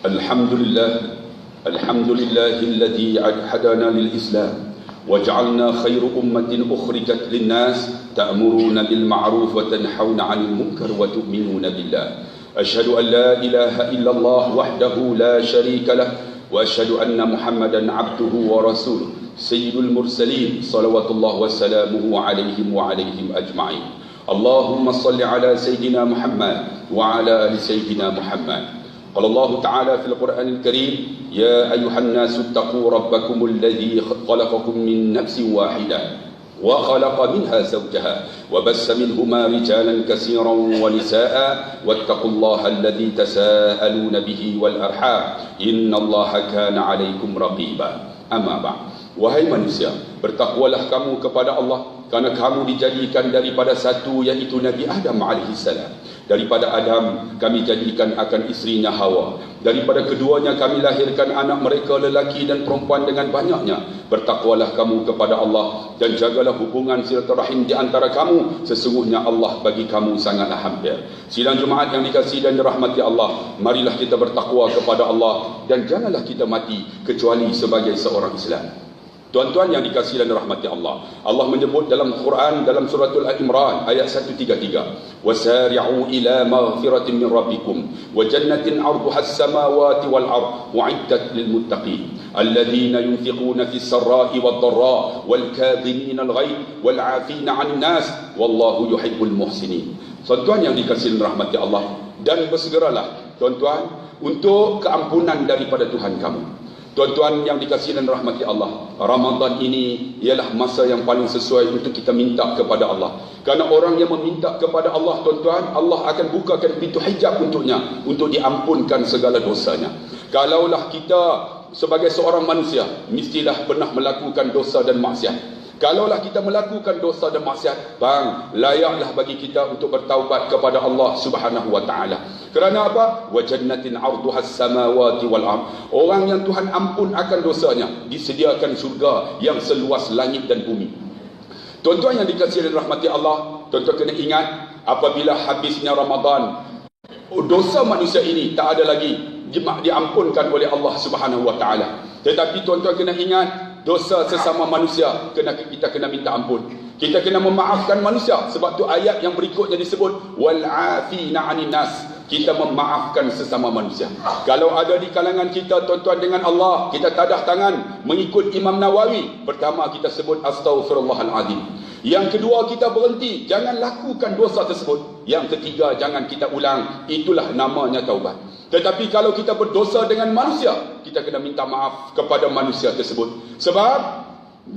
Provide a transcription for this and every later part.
الحمد لله الذي هدانا للإسلام وجعلنا خير أمة أخرجت للناس تأمرون بالمعروف وتنحون عن المنكر وتؤمنون بالله. أشهد أن لا إله إلا الله وحده لا شريك له وأشهد أن محمدا عبده ورسوله سيد المرسلين صلوات الله وسلامه عليهم وعليهم أجمعين. اللهم صل على سيدنا محمد وعلى آل سيدنا محمد. قال الله تعالى في القرآن الكريم: يا أيها الناس اتقوا ربكم الذي خلقكم من نفس واحدة وخلق منها زوجها وبث منهما رجالا كثيرا ونساء واتقوا الله الذي تساءلون به والأرحام إن الله كان عليكم رقيبا. أما بعد. Wahai manusia, bertakwalah kamu kepada Allah, kerana kamu dijadikan daripada satu, iaitu Nabi Adam AS. Daripada Adam kami jadikan akan isterinya Hawa. Daripada keduanya kami lahirkan anak mereka lelaki dan perempuan dengan banyaknya. Bertakwalah kamu kepada Allah dan jagalah hubungan silaturahim di antara kamu. Sesungguhnya Allah bagi kamu sangatlah hampir. Sidang Jumaat yang dikasihi dan dirahmati Allah, marilah kita bertakwa kepada Allah dan janganlah kita mati kecuali sebagai seorang Islam. Tuan-tuan yang dikasihi dan dirahmati Allah, Allah menyebut dalam Quran, dalam suratul Al-Imran ayat 133, wasari'u ila maghfiratin min rabbikum wa jannatin 'arduha as-samawati wal ard u'iddat lil muttaqin alladhina yunfiquna fis sarra'i wad dharra wal kadhimina al ghaidh wal 'afina 'anil nas wallahu yuhibbul muhsinin. Tuan-tuan yang dikasihi dan dirahmati Allah, dan bersegeralah tuan-tuan untuk keampunan daripada Tuhan kamu. Tuan-tuan yang dikasihi dan rahmati Allah, Ramadan ini ialah masa yang paling sesuai untuk kita minta kepada Allah. Kerana orang yang meminta kepada Allah, tuan-tuan, Allah akan bukakan pintu hijab untuknya, untuk diampunkan segala dosanya. Kalaulah kita sebagai seorang manusia, mestilah pernah melakukan dosa dan maksiat. Kalaulah kita melakukan dosa dan maksiat, layaklah bagi kita untuk bertaubat kepada Allah Subhanahu wa taala. Kerana apa? Wa jannatin 'arduha as-samawati wal ard. Orang yang Tuhan ampun akan dosanya, disediakan surga yang seluas langit dan bumi. Tuan-tuan yang dikasihi dan rahmati Allah, tuan-tuan kena ingat, apabila habisnya Ramadan, dosa manusia ini tak ada lagi diampunkan oleh Allah Subhanahu wa taala. Tetapi tuan-tuan kena ingat, dosa sesama manusia kita kena minta ampun. Kita kena memaafkan manusia. Sebab tu ayat yang berikutnya disebut wal 'afina 'anil nas. Kita memaafkan sesama manusia. Kalau ada di kalangan kita tuan-tuan dengan Allah, kita tadah tangan mengikut Imam Nawawi. Pertama kita sebut astaghfirullahalazim. Yang kedua kita berhenti, jangan lakukan dosa tersebut. Yang ketiga jangan kita ulang. Itulah namanya taubat. Tetapi kalau kita berdosa dengan manusia, kita kena minta maaf kepada manusia tersebut. Sebab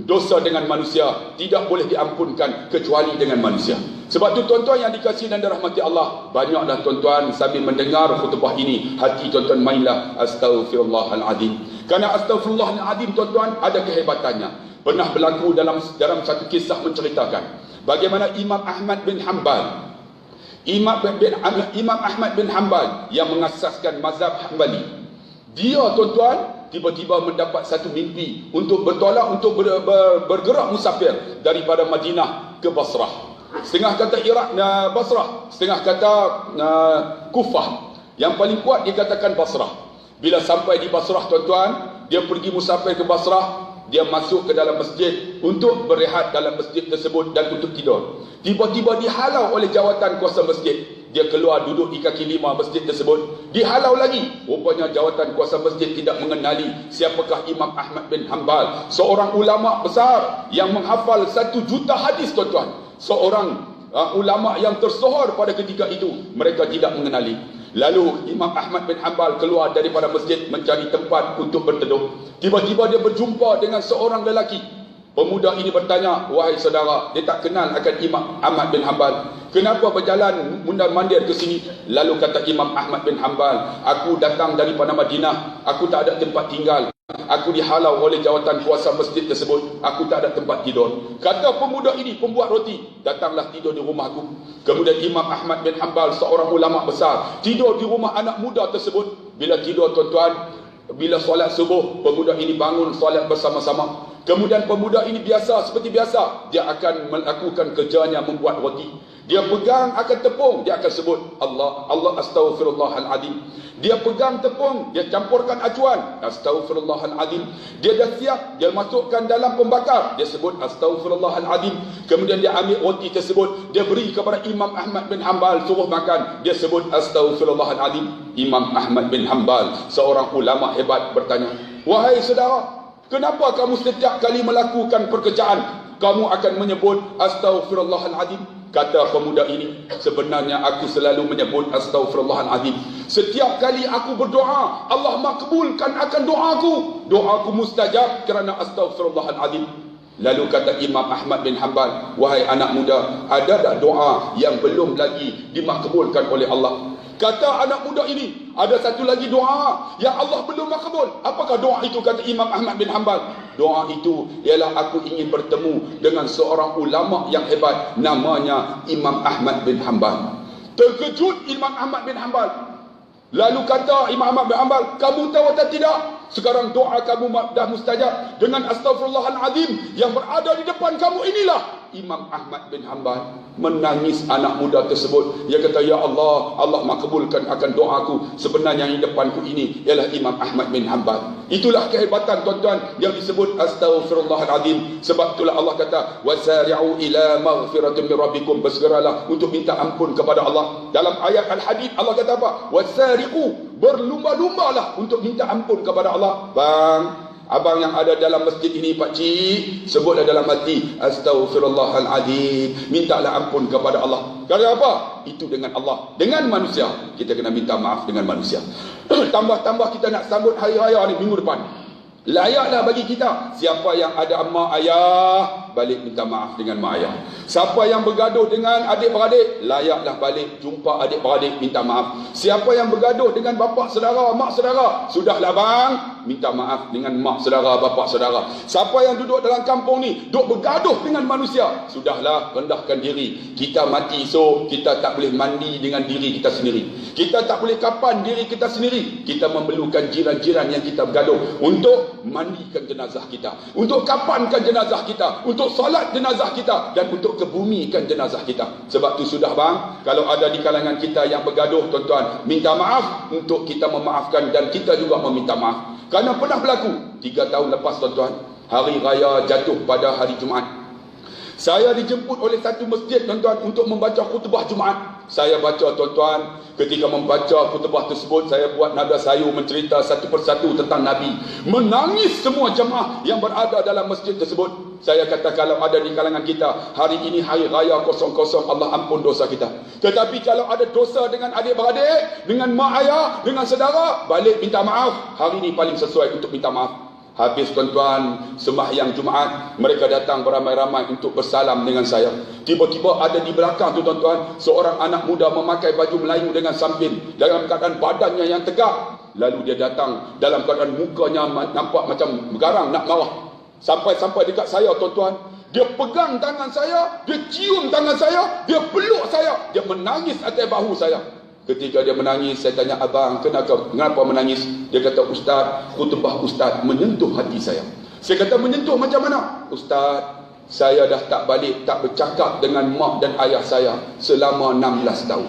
dosa dengan manusia tidak boleh diampunkan kecuali dengan manusia. Sebab tu tuan-tuan yang dikasihi dan dirahmati Allah, banyaklah tuan-tuan sambil mendengar khutbah ini, hati tuan-tuan mainlah astaghfirullahalazim. Kerana astaghfirullahalazim tuan-tuan ada kehebatannya. Pernah berlaku dalam satu kisah menceritakan bagaimana Imam Ahmad bin Hanbal yang mengasaskan mazhab Hanbali, dia tuan-tuan tiba-tiba mendapat satu mimpi untuk bertolak, untuk bergerak musafir daripada Madinah ke Basrah. Setengah kata Iraq Basrah, setengah kata Kufah. Yang paling kuat dikatakan Basrah. Bila sampai di Basrah tuan-tuan, dia pergi musafir ke Basrah. Dia masuk ke dalam masjid untuk berehat dalam masjid tersebut dan untuk tidur. Tiba-tiba dihalau oleh jawatan kuasa masjid. Dia keluar duduk di kaki lima masjid tersebut. Dihalau lagi. Rupanya jawatan kuasa masjid tidak mengenali siapakah Imam Ahmad bin Hanbal, seorang ulama besar yang menghafal 1 juta hadis tuan-tuan. Seorang ulama yang tersohor pada ketika itu. Mereka tidak mengenali. Lalu Imam Ahmad bin Hanbal keluar daripada masjid mencari tempat untuk berteduh. Tiba-tiba dia berjumpa dengan seorang lelaki. Pemuda ini bertanya, wahai saudara, dia tak kenal akan Imam Ahmad bin Hanbal. Kenapa berjalan mundar-mandir ke sini? Lalu kata Imam Ahmad bin Hanbal, aku datang daripada Madinah, aku tak ada tempat tinggal. Aku dihalau oleh jawatan kuasa masjid tersebut. Aku tak ada tempat tidur. Kata pemuda ini, pembuat roti, datanglah tidur di rumahku. Kemudian Imam Ahmad bin Hanbal, seorang ulama besar, tidur di rumah anak muda tersebut. Bila tidur tuan-tuan, bila solat subuh, pemuda ini bangun solat bersama-sama. Kemudian pemuda ini seperti biasa, dia akan melakukan kerjanya membuat roti. Dia pegang akan tepung, dia akan sebut Allah astaghfirullahalazim. Dia pegang tepung, dia campurkan acuan, astaghfirullahalazim. Dia dah siap, dia masukkan dalam pembakar, dia sebut astaghfirullahalazim. Kemudian dia ambil roti tersebut, dia beri kepada Imam Ahmad bin Hanbal suruh makan, dia sebut astaghfirullahalazim. Imam Ahmad bin Hanbal, seorang ulama hebat, bertanya, "Wahai saudara, kenapa kamu setiap kali melakukan pekerjaan kamu akan menyebut astaghfirullahalazim?" Kata pemuda ini, "Sebenarnya aku selalu menyebut astaghfirullahalazim. Setiap kali aku berdoa, Allah makbulkan akan doaku. Doaku mustajab kerana astaghfirullahalazim." Lalu kata Imam Ahmad bin Hanbal, "Wahai anak muda, ada tak doa yang belum lagi dimakbulkan oleh Allah?" Kata anak muda ini, "Ada satu lagi doa yang Allah belum makbul." "Apakah doa itu?" kata Imam Ahmad bin Hanbal. "Doa itu ialah aku ingin bertemu dengan seorang ulama yang hebat, namanya Imam Ahmad bin Hanbal." Terkejut Imam Ahmad bin Hanbal. Lalu kata Imam Ahmad bin Hanbal, "Kamu tahu atau tidak? Sekarang doa kamu dah mustajab dengan astaghfirullahalazim yang berada di depan kamu inilah." Imam Ahmad bin Hanbal menangis anak muda tersebut. Dia kata, "Ya Allah, Allah makbulkan akan doaku. Sebenarnya yang di depanku ini ialah Imam Ahmad bin Hanbal." Itulah kehebatan tuan-tuan yang disebut astaghfirullahalazim. Sebab itulah Allah kata, "Wasari'u ila maghfiratin min rabbikum." Bersegeralah untuk minta ampun kepada Allah. Dalam ayat Al-Hadid Allah kata apa? "Wasari'u." Berlumba-lumbalah untuk minta ampun kepada Allah. Bang, abang yang ada dalam masjid ini, pakcik, sebutlah dalam hati, astaghfirullahalazim. Mintalah ampun kepada Allah. Kerana apa? Itu dengan Allah. Dengan manusia, kita kena minta maaf dengan manusia. Tambah-tambah kita nak sambut hari raya ni minggu depan. Layaklah bagi kita, siapa yang ada mak ayah, balik minta maaf dengan mak ayah. Siapa yang bergaduh dengan adik-beradik, layaklah balik jumpa adik-beradik, minta maaf. Siapa yang bergaduh dengan bapa saudara, mak saudara, sudahlah bang, minta maaf dengan mak saudara, bapa saudara. Siapa yang duduk dalam kampung ni, duduk bergaduh dengan manusia, sudahlah, rendahkan diri. Kita mati esok, kita tak boleh mandi dengan diri kita sendiri. Kita tak boleh kapan diri kita sendiri. Kita memerlukan jiran-jiran yang kita bergaduh untuk mandikan jenazah kita, untuk kapankan jenazah kita, untuk solat jenazah kita, dan untuk kebumikan jenazah kita. Sebab tu sudah bang, kalau ada di kalangan kita yang bergaduh, tuan-tuan, minta maaf untuk kita memaafkan, dan kita juga meminta maaf. Kerana pernah berlaku 3 tahun lepas, tuan-tuan, hari raya jatuh pada hari Jumaat. Saya dijemput oleh satu masjid, tuan-tuan, untuk membaca khutbah Jumaat. Saya baca, tuan-tuan. Ketika membaca khutbah tersebut, saya buat nada sayu mencerita satu persatu tentang Nabi. Menangis semua jemaah yang berada dalam masjid tersebut. Saya kata, kalau ada di kalangan kita, hari ini hari raya kosong-kosong, Allah ampun dosa kita. Tetapi kalau ada dosa dengan adik-beradik, dengan mak ayah, dengan saudara, balik minta maaf. Hari ini paling sesuai untuk minta maaf. Habis, tuan-tuan, sembahyang Jumaat, mereka datang beramai-ramai untuk bersalam dengan saya. Tiba-tiba ada di belakang tu, tuan-tuan, seorang anak muda memakai baju Melayu dengan sampin, dalam keadaan badannya yang tegak. Lalu dia datang dalam keadaan mukanya nampak macam garang nak marah. Sampai-sampai dekat saya, tuan-tuan, dia pegang tangan saya, dia cium tangan saya, dia peluk saya, dia menangis atas bahu saya. Ketika dia menangis, saya tanya, "Abang, kenapa menangis?" Dia kata, "Ustaz, khutbah Ustaz menyentuh hati saya." Saya kata, "Menyentuh macam mana?" "Ustaz, saya dah tak balik, tak bercakap dengan mak dan ayah saya selama 16 tahun."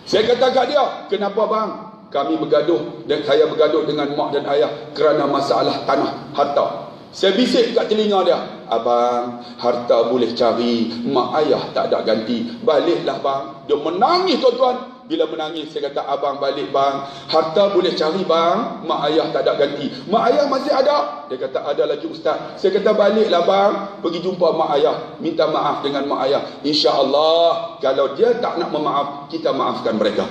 Saya kata kat dia, "Kenapa bang?" "Kami bergaduh, dan saya bergaduh dengan mak dan ayah kerana masalah tanah, harta." Saya bisik kat telinga dia, "Abang, harta boleh cari, mak ayah tak ada ganti. Baliklah bang." Dia menangis, tuan-tuan. Bila menangis, saya kata, "Abang balik bang. Harta boleh cari bang, mak ayah tak ada ganti. Mak ayah masih ada?" Dia kata, "Ada lagi Ustaz." Saya kata, "Baliklah bang, pergi jumpa mak ayah, minta maaf dengan mak ayah. InsyaAllah, kalau dia tak nak memaaf, kita maafkan mereka."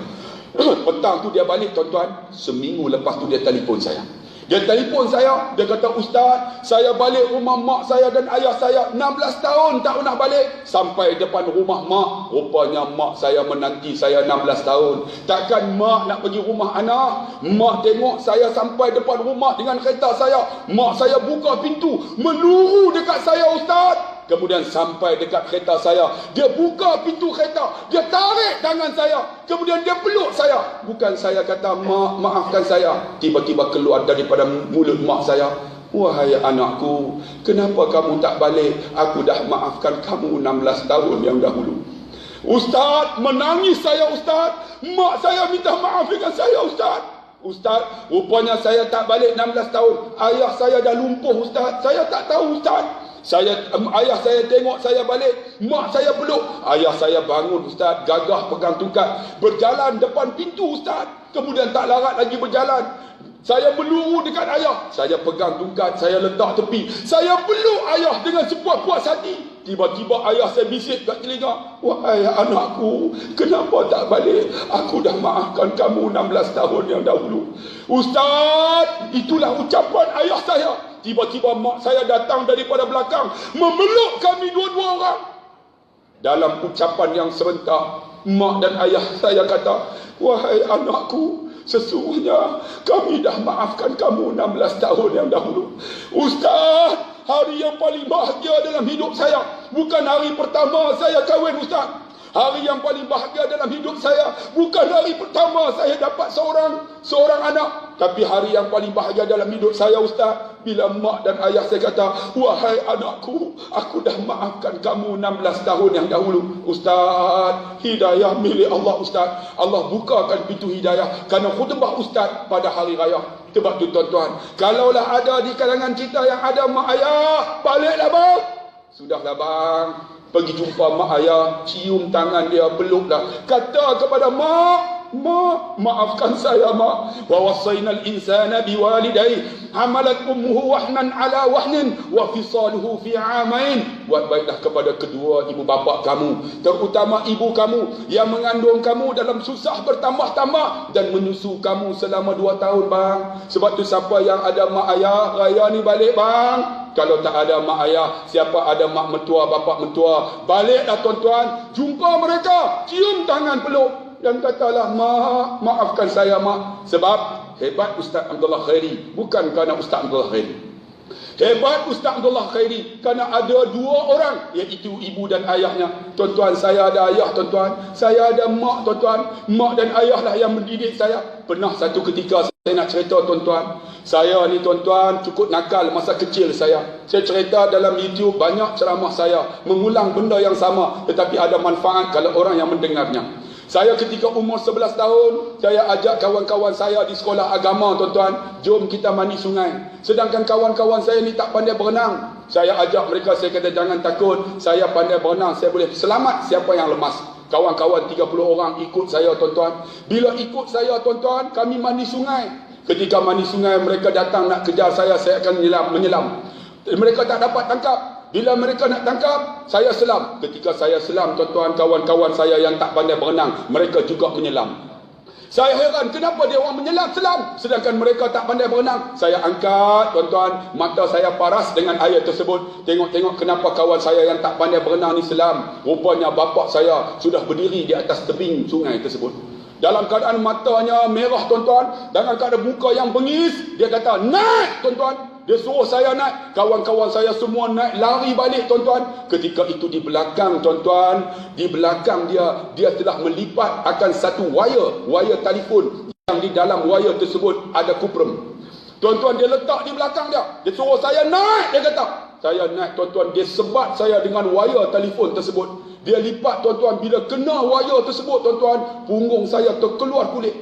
Petang tu dia balik, tuan-tuan. Seminggu lepas tu dia telefon saya. Dia telefon saya, dia kata, "Ustaz, saya balik rumah mak saya dan ayah saya 16 tahun tak pernah balik." Sampai depan rumah mak, rupanya mak saya menanti saya 16 tahun. Takkan mak nak pergi rumah anak? Mak tengok saya sampai depan rumah dengan kereta saya. Mak saya buka pintu, meluru dekat saya, Ustaz. Kemudian sampai dekat kereta saya, dia buka pintu kereta, dia tarik tangan saya, kemudian dia peluk saya. Bukan saya kata, "Mak, maafkan saya." Tiba-tiba keluar daripada mulut mak saya, "Wahai anakku, kenapa kamu tak balik? Aku dah maafkan kamu 16 tahun yang dahulu." Ustaz, menangis saya Ustaz. Mak saya minta maaf dengan saya Ustaz. Ustaz, rupanya saya tak balik 16 tahun. Ayah saya dah lumpuh Ustaz. Saya tak tahu Ustaz. Ayah saya tengok saya balik, mak saya peluk. Ayah saya bangun Ustaz, gagah pegang tongkat, berjalan depan pintu Ustaz. Kemudian tak larat lagi berjalan. Saya meluru dekat ayah. Saya pegang tongkat, saya letak tepi. Saya peluk ayah dengan sepuas-puas hati. Tiba-tiba ayah saya bisik kat telinga, wahai anakku, kenapa tak balik? Aku dah maafkan kamu 16 tahun yang dahulu. Ustaz, itulah ucapan ayah saya. Tiba-tiba mak saya datang daripada belakang, memeluk kami dua-dua orang. Dalam ucapan yang serentak, mak dan ayah saya kata, wahai anakku, sesungguhnya kami dah maafkan kamu 16 tahun yang dahulu. Ustaz, hari yang paling bahagia dalam hidup saya bukan hari pertama saya kahwin Ustaz. Hari yang paling bahagia dalam hidup saya bukan hari pertama saya dapat seorang anak. Tapi hari yang paling bahagia dalam hidup saya Ustaz, bila mak dan ayah saya kata, wahai anakku, aku dah maafkan kamu 16 tahun yang dahulu. Ustaz, hidayah milik Allah Ustaz. Allah bukakan pintu hidayah kerana khutbah Ustaz pada hari raya. Sebab tu tuan-tuan, kalaulah ada di kalangan kita yang ada mak ayah, baliklah bang. Sudahlah bang, pergi jumpa mak ayah, cium tangan dia, peluklah. Kata kepada mak, mak, maafkan saya mak. Wa wasainal insana biwalidayhi hamalat ummuhu wahnan ala wahnin wa fisaluhu fi amain. Buat baiklah kepada kedua ibu bapa kamu, terutama ibu kamu yang mengandung kamu dalam susah bertambah-tambah dan menyusu kamu selama 2 tahun bang. Sebab tu siapa yang ada mak ayah, raya ni balik bang. Kalau tak ada mak ayah, siapa ada mak mentua, bapak mentua, baliklah tuan-tuan, jumpa mereka, cium tangan, peluk dan katalah, mak, maafkan saya mak. Sebab hebat Ustaz Abdullah Khairi bukan kerana Ustaz Abdullah Khairi. Hebat Ustaz Abdullah Khairi kerana ada 2 orang, iaitu ibu dan ayahnya. Tuan-tuan, saya ada ayah tuan-tuan, saya ada mak tuan-tuan. Mak dan ayah lah yang mendidik saya. Pernah satu ketika saya nak cerita tuan-tuan, saya ni tuan-tuan cukup nakal masa kecil saya. Saya cerita dalam YouTube banyak ceramah saya, mengulang benda yang sama tetapi ada manfaat kalau orang yang mendengarnya. Saya ketika umur 11 tahun, saya ajak kawan-kawan saya di sekolah agama tuan-tuan, jom kita mandi sungai. Sedangkan kawan-kawan saya ni tak pandai berenang. Saya ajak mereka, saya kata jangan takut, saya pandai berenang, saya boleh selamat siapa yang lemas. Kawan-kawan 30 orang ikut saya tuan-tuan. Bila ikut saya tuan-tuan, kami mandi sungai. Ketika mandi sungai, mereka datang nak kejar saya akan menyelam. Mereka tak dapat tangkap. Bila mereka nak tangkap, saya selam. Ketika saya selam tuan-tuan, kawan-kawan saya yang tak pandai berenang, mereka juga menyelam. Saya heran kenapa dia orang menyelam selam sedangkan mereka tak pandai berenang. Saya angkat tuan-tuan, mata saya paras dengan air tersebut. Tengok-tengok kenapa kawan saya yang tak pandai berenang ni selam. Rupanya bapak saya sudah berdiri di atas tebing sungai tersebut. Dalam keadaan matanya merah tuan-tuan, dalam keadaan muka yang bengis, dia kata, naik tuan-tuan. Dia suruh saya naik. Kawan-kawan saya semua naik, lari balik tuan-tuan. Ketika itu di belakang tuan-tuan, di belakang dia telah melipat akan satu wire telefon yang di dalam wire tersebut ada kuprum. Tuan-tuan, dia letak di belakang dia. Dia suruh saya naik, dia kata. Saya naik tuan-tuan, dia sebat saya dengan wire telefon tersebut. Dia lipat tuan-tuan, bila kena wire tersebut tuan-tuan, punggung saya terkeluar kulit.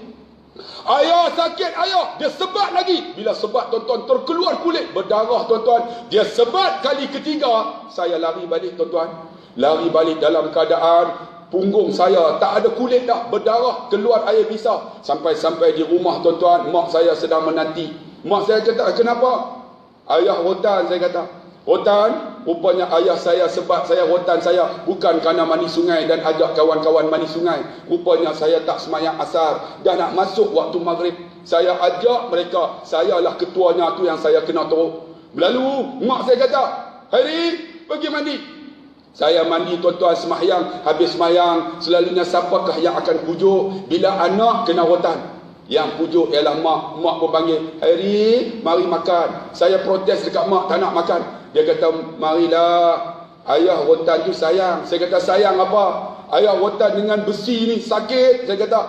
Ayah sakit ayah, dia sebat lagi. Bila sebat tuan-tuan, terkeluar kulit, berdarah tuan-tuan. Dia sebat kali ketiga, saya lari balik tuan-tuan. Lari balik dalam keadaan punggung saya tak ada kulit dah, berdarah, keluar air pisau. Sampai-sampai di rumah tuan-tuan, mak saya sedang menanti. Mak saya kata, kenapa? Ayah rotan, saya kata. Rotan, rupanya ayah saya sebat saya rotan saya bukan kerana mandi sungai dan ajak kawan-kawan mandi sungai. Rupanya saya tak semayang asar, dah nak masuk waktu maghrib. Saya ajak mereka, sayalah ketuanya tu yang saya kena teruk. Lalu mak saya kata, Khairi, pergi mandi. Saya mandi tuan-tuan, semayang. Habis semayang, selalunya siapakah yang akan pujuk bila anak kena rotan? Yang pujuk ialah mak. Mak pun panggil, Khairi, mari makan. Saya protes dekat mak, tak nak makan. Dia kata, marilah, ayah rotan tu sayang. Saya kata, sayang apa? Ayah rotan dengan besi ni sakit. Saya kata.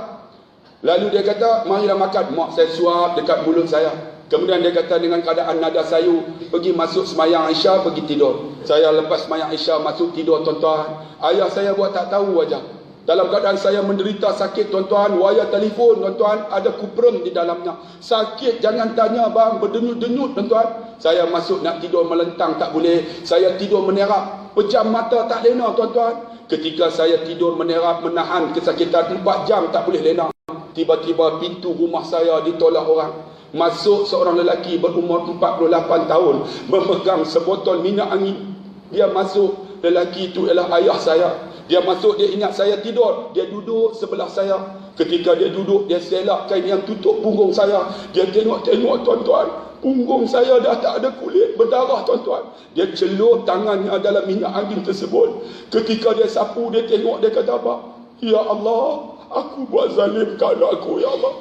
Lalu dia kata, marilah makan. Mak saya suap dekat mulut saya. Kemudian dia kata dengan keadaan nada sayu, pergi masuk semayang Isya, pergi tidur. Saya lepas semayang Isya masuk tidur tuan-tuan. Ayah saya buat tak tahu aja. Dalam keadaan saya menderita sakit, tuan-tuan, wayar telefon, tuan-tuan, ada kuprem di dalamnya. Sakit, jangan tanya bang, berdenyut-denyut, tuan-tuan. Saya masuk nak tidur melentang, tak boleh. Saya tidur menerap, pejam mata, tak lena, tuan-tuan. Ketika saya tidur menerap, menahan kesakitan 4 jam, tak boleh lena. Tiba-tiba pintu rumah saya ditolak orang. Masuk seorang lelaki berumur 48 tahun, memegang sebotol minyak angin. Dia masuk, lelaki itu ialah ayah saya. Dia masuk, dia ingat saya tidur. Dia duduk sebelah saya. Ketika dia duduk, dia selak kain yang tutup punggung saya. Dia tengok-tengok, tuan-tuan. Punggung saya dah tak ada kulit, berdarah, tuan-tuan. Dia celup tangannya dalam minyak angin tersebut. Ketika dia sapu, dia tengok, dia kata apa? Ya Allah, aku buat zalim ke anak aku, ya Allah.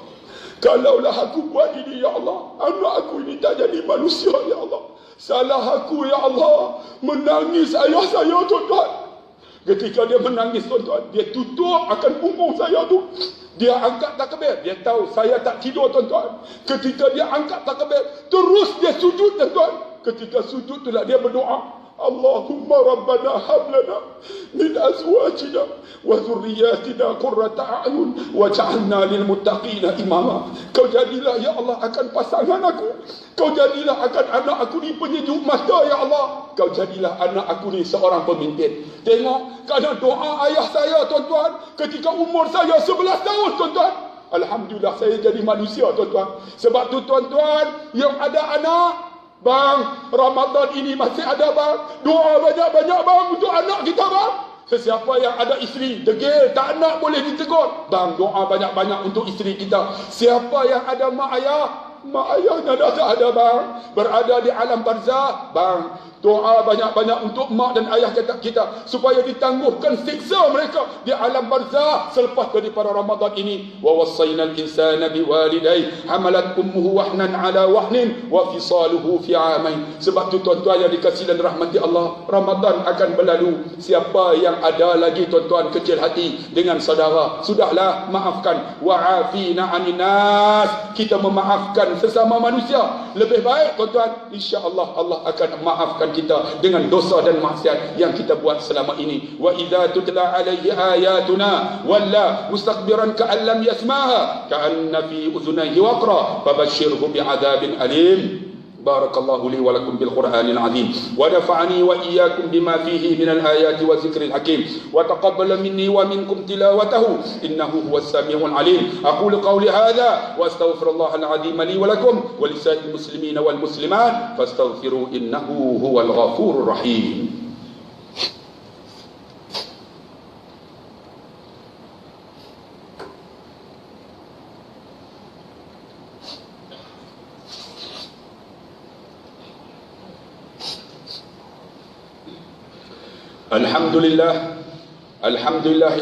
Kalaulah aku buat ini, ya Allah, anak aku ini tak jadi manusia, ya Allah. Salah aku, ya Allah. Menangis ayah saya, tuan-tuan. Ketika dia menangis, tuan-tuan, dia tutup akan punggung saya tu. Dia angkat takbir. Dia tahu saya tak tidur, tuan-tuan. Ketika dia angkat takbir, terus dia sujud, tuan-tuan. Ketika sujud itulah dia berdoa. Allahumma rabbana hablana min azwajina wa dhurriyyatina qurrata a'yun waj'alna lil muttaqina imama. Kau jadilah ya Allah akan pasangan aku. Kau jadilah akan anak aku ni penyejuk mata, ya Allah. Kau jadilah anak aku ni seorang pemimpin. Tengok, kerana doa ayah saya, tuan-tuan, ketika umur saya 11 tahun, tuan-tuan. Alhamdulillah saya jadi manusia, tuan-tuan. Sebab tu, tuan-tuan, yang ada anak, bang, Ramadan ini masih ada, bang. Doa banyak-banyak, bang, untuk anak kita, bang. Sesiapa yang ada isteri, degil, tak nak boleh ditegur. Bang, doa banyak-banyak untuk isteri kita. Siapa yang ada mak ayahnya dah tak ada, bang. Berada di alam barzah, bang. Doa banyak-banyak untuk mak dan ayah kita supaya ditangguhkan siksa mereka di alam barzah selepas daripada Ramadan ini. Wa wassaynal insana biwalidayhi hamalat ummuhu wahnan ala wahnin wa fisaluhu fi amain. Sebab tu, tuan-tuan yang dikasihi dan rahmati Allah, Ramadan akan berlalu. Siapa yang ada lagi, tuan-tuan, kecil hati dengan saudara, sudahlah, maafkan. Wa afina 'anil nas. Kita memaafkan sesama manusia lebih baik, tuan-tuan. Insya-Allah Allah akan maafkan kita dengan dosa dan maksiat yang kita buat selama ini. Wa idza tutla alaihi ayatuna walla mustakbiran ka'an lam yasmaha ka'anna fi udhunayhi waqra fabashshirhu bi'adzabin alim. Barakallahu li wa lakum bil Qur'anil azim wa nafa'ani wa iyyakum bima fihi minal ayati wa zikril hakim wa taqabbal minni wa minkum tilawatahu innahu huwas samiul alim. Aqulu qawli hadha wa astaghfirullahal azim li wa lakum wa lisa'il muslimina wal muslimat fastaghfiru innahu huwal ghafurur rahim. Alhamdulillah alladhi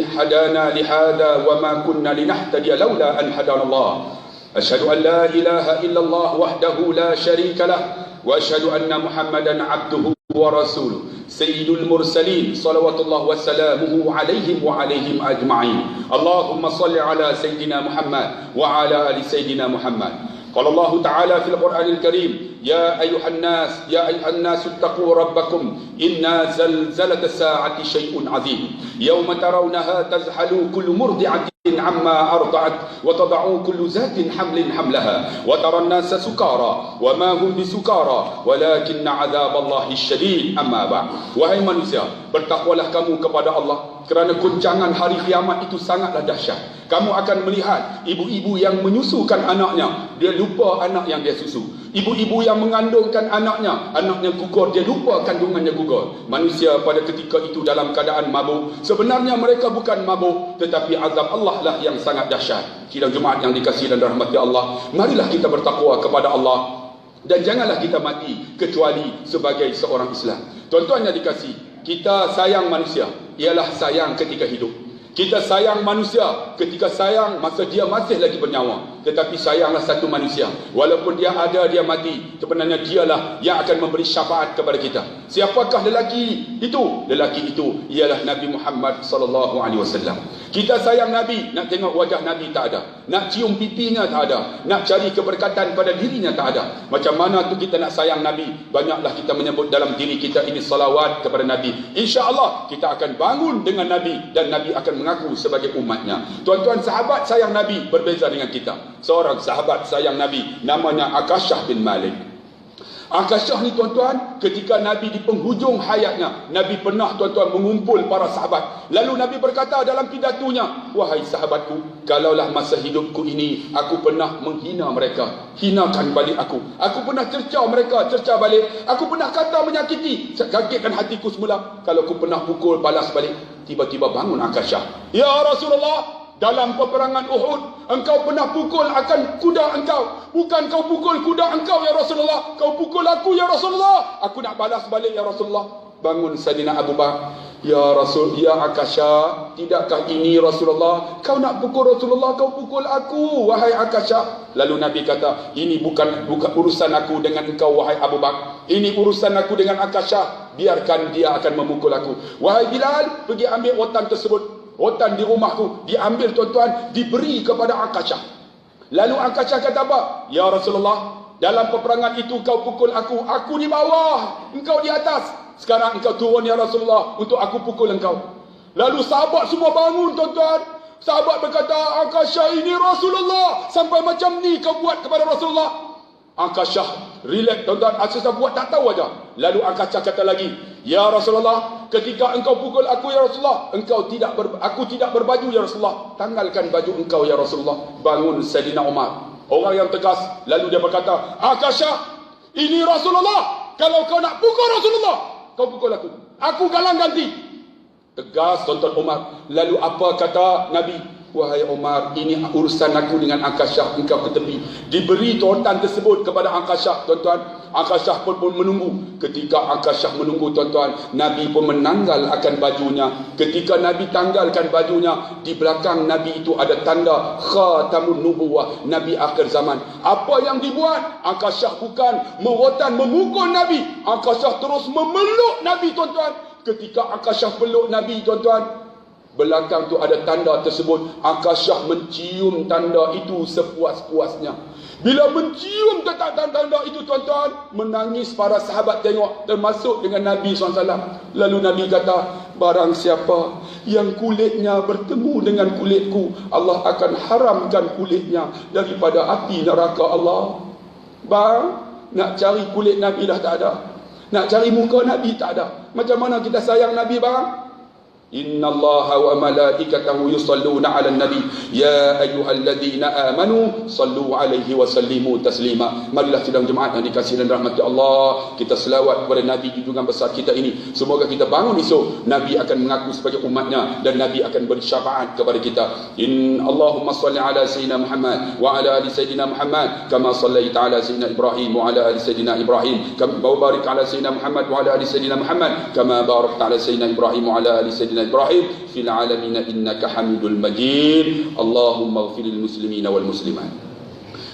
hadana lihada wa ma kunna linahtadiya laula an hadana Allah. Asyhadu an la ilaha illallah wahdahu la syarika lah wa asyhadu anna Muhammadan abduhu wa rasuluh sayyidul mursalin salawatullah wa salamuhu alaihim wa alaihim ajma'in. Allahumma salli ala sayyidina Muhammad wa ala ali sayyidina Muhammad. Qala Allah Ta'ala fil Qur'anil Karim, ya ayuhan nas ittaqu rabbakum inna zalzalatas sa'ati syai'un 'azim yawma tarawnaha tazhalu kullu murdi'atin amma arda'at wa tad'u kullu zatin hamlin hamlaha wa taran nasa sukara wa ma hum bisukara walakinna 'adzaballahi syadid. Amma ba'd. Wahai manusia, bertakwalah kamu kepada Allah, kerana guncangan hari kiamat itu sangatlah dahsyat. Kamu akan melihat ibu-ibu yang menyusukan anaknya, dia lupa anak yang dia susu. Ibu-ibu yang mengandungkan anaknya gugur, dia lupa kandungannya gugur. Manusia pada ketika itu dalam keadaan mabuk. Sebenarnya mereka bukan mabuk, tetapi azab Allah lah yang sangat dahsyat. Sidang Jumaat yang dikasihi dan dirahmati Allah, marilah kita bertakwa kepada Allah dan janganlah kita mati kecuali sebagai seorang Islam. Tuan-tuan yang dikasihi, kita sayang manusia ialah sayang ketika hidup. Kita sayang manusia ketika sayang masa dia masih lagi bernyawa. tetapi sayanglah satu manusia. Walaupun dia ada, dia mati, sebenarnya dialah yang akan memberi syafaat kepada kita. Siapakah lelaki itu? Lelaki itu ialah Nabi Muhammad sallallahu alaihi wasallam. Kita sayang Nabi, nak tengok wajah Nabi tak ada, nak cium pipinya tak ada, nak cari keberkatan pada dirinya tak ada. Macam mana tu kita nak sayang Nabi? Banyaklah kita menyebut dalam diri kita ini salawat kepada Nabi. InsyaAllah kita akan bangun dengan Nabi dan Nabi akan mengaku sebagai umatnya. Tuan-tuan, sahabat sayang Nabi berbeza dengan kita. Seorang sahabat sayang Nabi namanya Akasyah bin Malik. Akasyah ni tuan-tuan, ketika Nabi di penghujung hayatnya, Nabi pernah tuan-tuan mengumpul para sahabat. Lalu Nabi berkata dalam pidatonya, wahai sahabatku, kalaulah masa hidupku ini aku pernah menghina mereka, hinakan balik aku. Aku pernah cerca mereka, cerca balik. Aku pernah kata menyakiti, kagetkan hatiku semula. Kalau aku pernah pukul, balas balik. Tiba-tiba bangun Akasyah. Ya Rasulullah, dalam peperangan Uhud, engkau pernah pukul akan kuda engkau. Bukan kau pukul kuda engkau ya Rasulullah, kau pukul aku ya Rasulullah. Aku nak balas balik ya Rasulullah. Bangun Saidina Abu Bakar. Ya Rasul, ya Akasyah, tidakkah ini Rasulullah? Kau nak pukul Rasulullah, kau pukul aku, wahai Akasyah. Lalu Nabi kata, ini bukan urusan aku dengan engkau, wahai Abu Bakar. Ini urusan aku dengan Akasyah. Biarkan dia akan memukul aku. Wahai Bilal, pergi ambil rotan tersebut. Rotan di rumahku diambil tuan-tuan, diberi kepada Akasyah. Lalu Akasyah kata apa? Ya Rasulullah, dalam peperangan itu kau pukul aku di bawah, engkau di atas. Sekarang engkau turun ya Rasulullah untuk aku pukul engkau. Lalu sahabat semua bangun tuan-tuan. Sahabat berkata, Akasyah ini Rasulullah, sampai macam ni kau buat kepada Rasulullah. Akasyah relax tuan-tuan, Akasyah buat tak tahu aja. Lalu Akasyah kata lagi, ya Rasulullah, ketika engkau pukul aku ya Rasulullah, aku tidak berbaju ya Rasulullah. Tanggalkan baju engkau ya Rasulullah. Bangun Saidina Umar, orang yang tegas. Lalu dia berkata, Akasyah, ini Rasulullah. Kalau kau nak pukul Rasulullah, kau pukul aku. Aku galang ganti. Tegas tuan-tuan Umar. Lalu apa kata Nabi? Wahai Umar, ini urusan aku dengan Akasyah, engkau ke tepi. Diberi rotan tersebut kepada Akasyah tuan-tuan. Akasyah pun menunggu. Ketika Akasyah menunggu tuan-tuan, Nabi pun menanggal akan bajunya. Ketika Nabi tanggalkan bajunya, di belakang Nabi itu ada tanda Khatamun Nubuwah, Nabi akhir zaman. Apa yang dibuat? Akasyah bukan merotan memukul Nabi, Akasyah terus memeluk Nabi tuan-tuan. Ketika Akasyah peluk Nabi tuan-tuan, belakang tu ada tanda tersebut. Akasyah mencium tanda itu sepuas-puasnya. Bila mencium tanda itu tuan-tuan, menangis para sahabat tengok, termasuk dengan Nabi SAW. Lalu Nabi kata, barang siapa yang kulitnya bertemu dengan kulitku, Allah akan haramkan kulitnya daripada api neraka Allah. Bang, nak cari kulit Nabi dah tak ada, nak cari muka Nabi tak ada. Macam mana kita sayang Nabi bang? Inna Allaha wa malaikatahu yusalluna ala nabi ya ayyuhalladzina amanu sallu alaihi wa sallimu taslima. Marilah sidang jemaat yang dikasihi dan rahmati Allah, kita selawat kepada Nabi junjungan besar kita ini. Semoga kita bangun esok, Nabi akan mengaku sebagai umatnya dan Nabi akan beri syafaat kepada kita. Allahumma salli ala sayyidina Muhammad wa ala ali sayyidina Muhammad kama sallaita ala sayyidina Ibrahim wa ala ali sayyidina Ibrahim kama barik ala sayyidina Muhammad wa ala ali sayyidina Muhammad kama barakta ala sayyidina Ibrahim wa ala ali sayyidina إبراهيم في العالمين إنك حميد مجيد. اللهم اغفر للمسلمين والمسلمات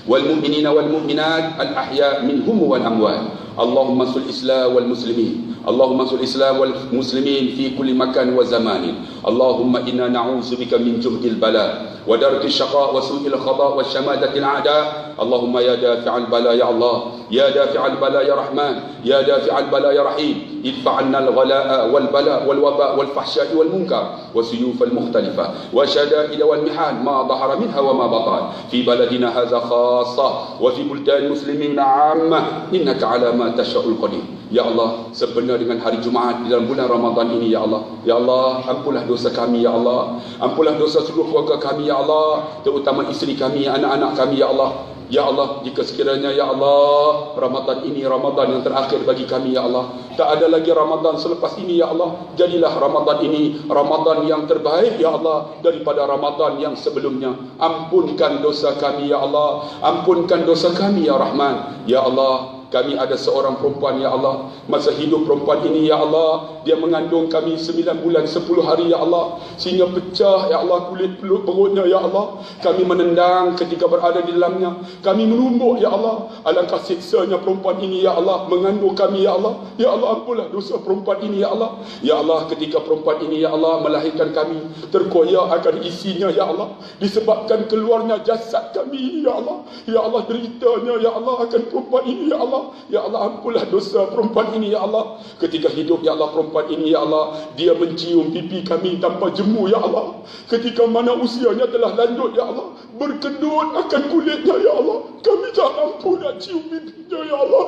والمؤمنين والمؤمنات الأحياء منهم والأموات. اللهم انصر الإسلام والمسلمين، اللهم انصر الإسلام والمسلمين في كل مكان وزمان. اللهم إنا نعوذ بك من جهد البلاء ودرك الشقاء وسوء القضاء وشماتة الأعداء. اللهم يا دافع البلاء يا الله، يا دافع البلاء يا رحمن، يا دافع البلاء يا رحيم. ادفع عنا الغلاء والبلاء والوباء والفحشاء والمنكر والسيوف المختلفة والشدائد والمحن ما ظهر منها وما بطن في بلدنا هذا خاصة وفي بلدان المسلمين عامة إنك على ما تشاء القدير. Ya Allah, sebenar dengan hari Jumaat di dalam bulan Ramadan ini ya Allah. Ya Allah, ampunlah dosa kami ya Allah. Ampunlah dosa seluruh keluarga kami ya Allah, terutama isteri kami, anak-anak kami ya Allah. Ya Allah, jika sekiranya ya Allah Ramadan ini Ramadan yang terakhir bagi kami ya Allah, tak ada lagi Ramadan selepas ini ya Allah, jadilah Ramadan ini Ramadan yang terbaik ya Allah daripada Ramadan yang sebelumnya. Ampunkan dosa kami ya Allah, ampunkan dosa kami ya Rahman. Ya Allah, kami ada seorang perempuan ya Allah, masa hidup perempuan ini ya Allah, dia mengandung kami 9 bulan 10 hari ya Allah, sehingga pecah ya Allah kulit perutnya ya Allah. Kami menendang ketika berada di dalamnya, kami menumbuk ya Allah. Alangkah siksanya perempuan ini ya Allah, mengandung kami ya Allah. Ya Allah, ampunlah dosa perempuan ini ya Allah. Ya Allah, ketika perempuan ini ya Allah melahirkan kami, terkoyak akan isinya ya Allah, disebabkan keluarnya jasad kami ini ya Allah. Ya Allah, deritanya ya Allah akan perempuan ini ya Allah. Ya Allah, ampunlah dosa perempuan ini ya Allah. Ketika hidup ya Allah perempuan ini ya Allah, dia mencium pipi kami tanpa jemu ya Allah. Ketika mana usianya telah lanjut ya Allah, berkedut akan kulitnya ya Allah, kami tak mampu nak cium pipinya ya Allah.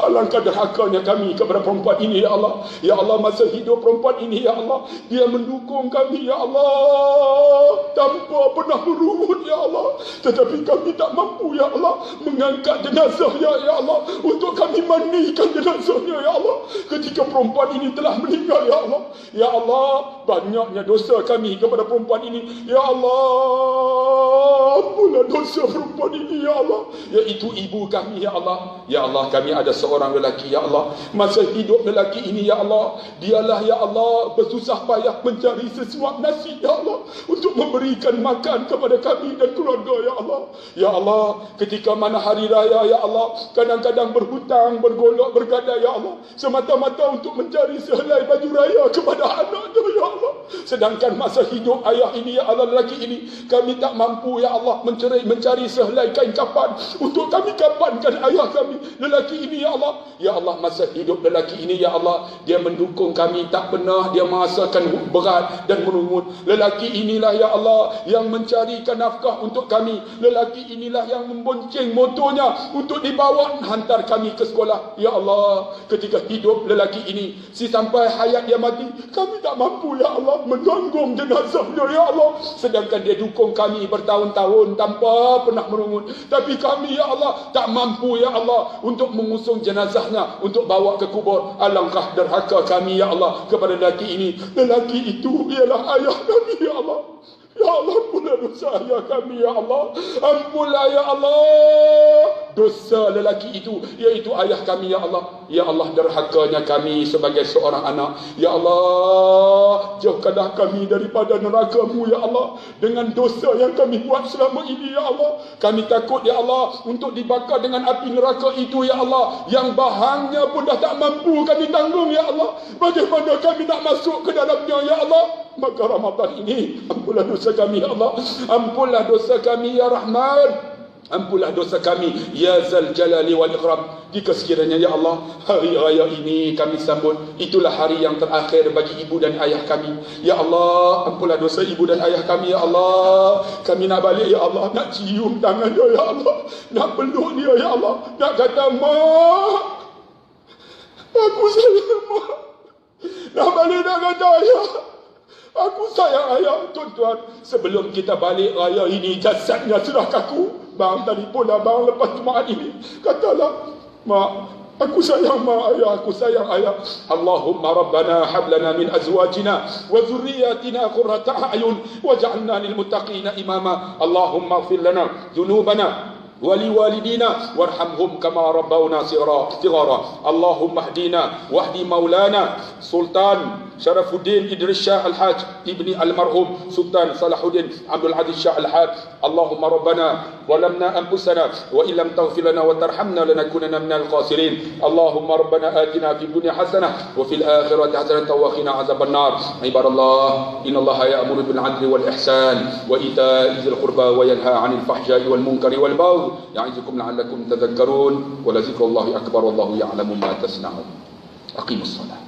Alangkah derhakanya kami kepada perempuan ini ya Allah. Ya Allah, masa hidup perempuan ini ya Allah, dia mendukung kami ya Allah tanpa pernah merungut ya Allah. Tetapi kami tak mampu ya Allah mengangkat jenazahnya ya Allah, untuk kami mandikan jenazahnya ya Allah. Ketika perempuan ini telah meninggal ya Allah, ya Allah, banyaknya dosa kami kepada perempuan ini ya Allah. Ampunlah dosa perempuan ini ya Allah, iaitu ibu kami ya Allah. Ya Allah, kami ada seorang lelaki ya Allah, masa hidup lelaki ini ya Allah, dialah ya Allah bersusah payah mencari sesuap nasi ya Allah, untuk memberikan makan kepada kami dan keluarga ya Allah. Ya Allah, ketika mana hari raya ya Allah, kadang-kadang berhutang, bergolak, bergadai ya Allah, semata-mata untuk mencari sehelai baju raya kepada anaknya ya Allah. Sedangkan masa hidup ayah ini ya Allah, lelaki ini, kami tak mampu ya Allah mencari sehelai kain kapan untuk kami kapankan ayah kami lelaki ini ya Allah. Ya Allah, masa hidup lelaki ini ya Allah, dia mendukung kami, tak pernah dia merasakan berat dan merungut. Lelaki inilah ya Allah yang mencarikan nafkah untuk kami. Lelaki inilah yang membonceng motornya untuk dibawa hantar kami ke sekolah. Ya Allah, ketika hidup lelaki ini, sampai hayat dia mati, kami tak mampu ya Allah menanggung jenazahnya ya Allah. Sedangkan dia dukung kami bertahun-tahun tanpa pernah merungut. Tapi kami ya Allah tak mampu ya Allah untuk mengusung jenazahnya, untuk bawa ke kubur. Alangkah derhaka kami ya Allah kepada lelaki ini. Lelaki itu ialah ayah kami ya Allah. Ya Allah, ampunlah dosa ayah kami ya Allah. Ampunlah ya Allah dosa lelaki itu, iaitu ayah kami ya Allah. Ya Allah, derhakanya kami sebagai seorang anak. Ya Allah, jauhkanlah kami daripada neraka-Mu ya Allah, dengan dosa yang kami buat selama ini ya Allah. Kami takut ya Allah untuk dibakar dengan api neraka itu ya Allah, yang bahannya pun dah tak mampu kami tanggung ya Allah. Bagaimana kami nak masuk ke dalamnya ya Allah? Maka Ramadan ini, ampunlah dosa kami ya Allah. Ampunlah dosa kami ya Rahman. Ampunlah dosa kami ya Zal Jalali wal Ikram. Jika sekiranya ya Allah, hari raya ini kami sambut, itulah hari yang terakhir bagi ibu dan ayah kami. Ya Allah, ampunlah dosa ibu dan ayah kami ya Allah. Kami nak balik ya Allah, nak cium tangan dia ya Allah, nak peluk dia ya Allah, nak kata mak, aku sayang mak. Nak balik nak kata ayah, aku sayang ayah. Tuan-tuan, sebelum kita balik raya ini, jasadnya sudah kaku. Bang telefon lah bang lepas Jumaat ini, katalah, mak, aku sayang mak, ayah, aku sayang ayah. Allahumma rabbana hablana min azwajina wa zurriyatina qurrata a'yun waj'alna lil muttaqina imama. Allahumma ighfir lana dhunubana ولوالدينا وارحمهم كما ربونا صغارا. اللهم اهدنا واهد مولانا سلطان شرف الدين إدريس شاه الحاج ابن المرحوم سلطان صلاح الدين عبد العزيز شاه الحاج. اللهم ربنا ظلمنا أنفسنا وإن لم تغفر لنا وترحمنا لنكونن من الخاسرين. اللهم ربنا آتنا في الدنيا حسنة وفي الآخرة حسنة وقنا عذاب النار. عباد الله، إن الله يأمر بالعدل والإحسان وإيتاء ذي القربى وينهى عن الفحشاء والمنكر والبغي يعظكم لعلكم تذكرون. ولذكر الله أكبر والله يعلم ما تصنعون. أقيموا الصلاة.